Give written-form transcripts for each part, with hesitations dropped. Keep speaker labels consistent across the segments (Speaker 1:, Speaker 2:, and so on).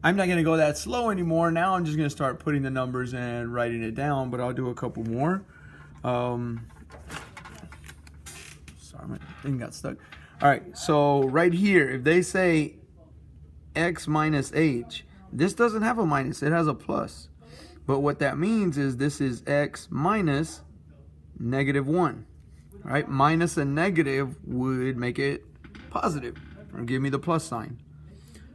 Speaker 1: I'm not going to go that slow anymore. Now I'm just going to start putting the numbers and writing it down, but I'll do a couple more. Sorry, my thing got stuck. All right, so right here, if they say x minus h, this doesn't have a minus, it has a plus. But what that means is this is x minus -1. Right? Minus a negative would make it positive or give me the plus sign.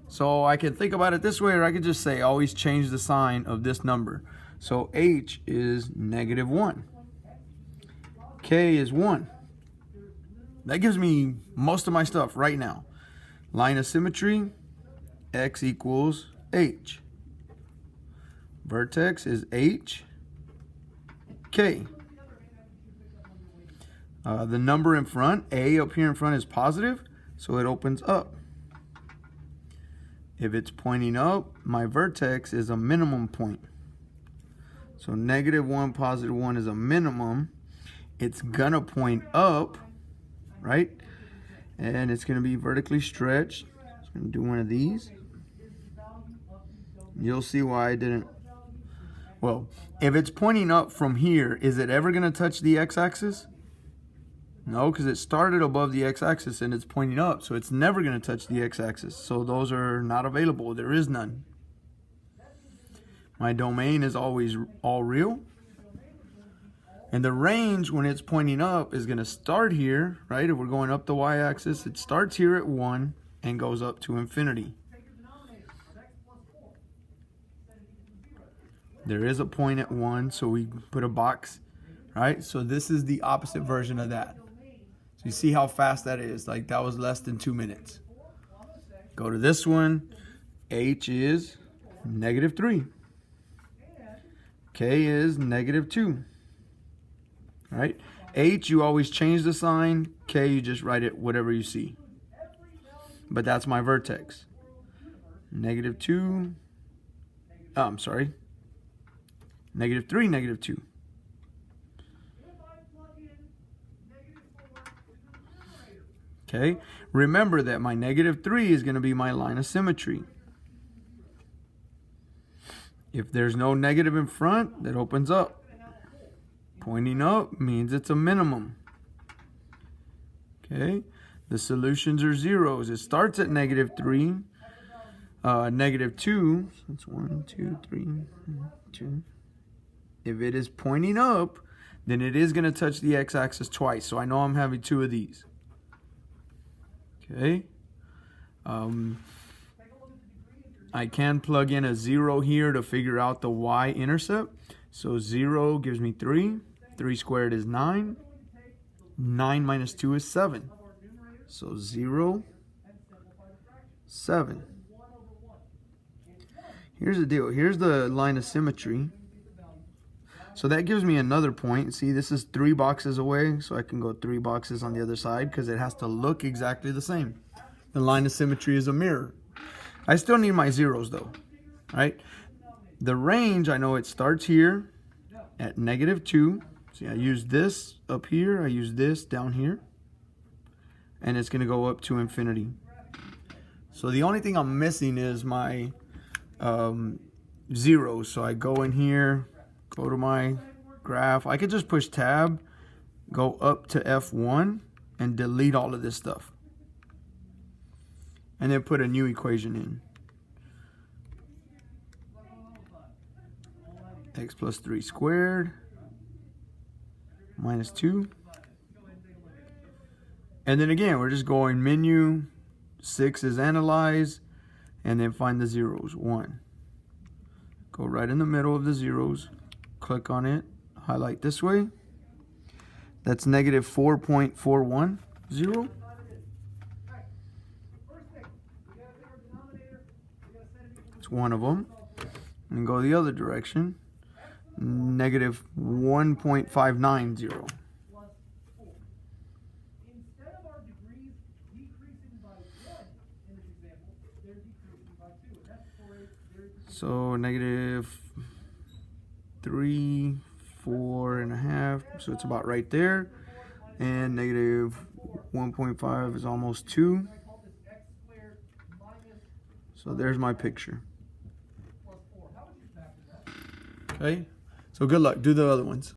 Speaker 1: So I can think about it this way, or I could just say always change the sign of this number. So h is -1. K is 1. That gives me most of my stuff right now. Line of symmetry, x equals h. Vertex is h, k. The number in front, a up here in front, is positive, so it opens up. If it's pointing up, my vertex is a minimum point. So -1, +1 is a minimum. It's gonna point up, right? And it's gonna be vertically stretched. So I'm gonna do one of these. You'll see why I didn't. Well, if it's pointing up from here, is it ever gonna touch the x-axis? No, because it started above the x-axis and it's pointing up, so it's never going to touch the x-axis. So those are not available. There is none. My domain is always all real. And the range, when it's pointing up, is going to start here, right? If we're going up the y-axis, it starts here at 1 and goes up to infinity. There is a point at 1, so we put a box, right? So this is the opposite version of that. So you see how fast that is. Like, that was less than 2 minutes. Go to this one. H is -3. K is -2. Right? H, you always change the sign. K, you just write it whatever you see. But that's my vertex. -2. Oh, I'm sorry. -3, -2. Okay, remember that my -3 is going to be my line of symmetry. If there's no negative in front, that opens up. Pointing up means it's a minimum. Okay, the solutions are zeros. It starts at -3, -2. That's 1, 2, 3, 2. If it is pointing up, then it is going to touch the x-axis twice. So I know I'm having 2 of these. Okay, I can plug in a 0 here to figure out the y-intercept. So 0 gives me 3. 3 squared is 9. 9 minus 2 is 7. So 0, 7. Here's the deal. Here's the line of symmetry. So that gives me another point. See, this is 3 boxes away, so I can go 3 boxes on the other side because it has to look exactly the same. The line of symmetry is a mirror. I still need my zeros though, right? The range, I know it starts here at -2. See, I use this up here, I use this down here, and it's gonna go up to infinity. So the only thing I'm missing is my zeros. So I go in here, go to my graph. I could just push tab, go up to F1, and delete all of this stuff. And then put a new equation in. X plus 3 squared minus 2. And then again, we're just going menu, 6 is analyze, and then find the zeros, 1. Go right in the middle of the zeros. Click on it, highlight this way. That's -4.410. It's one of them. And go the other direction. -1.590. So -3, 4.5, so it's about right there. And -1.5 is almost 2. So there's my picture. Okay? So good luck. Do the other ones.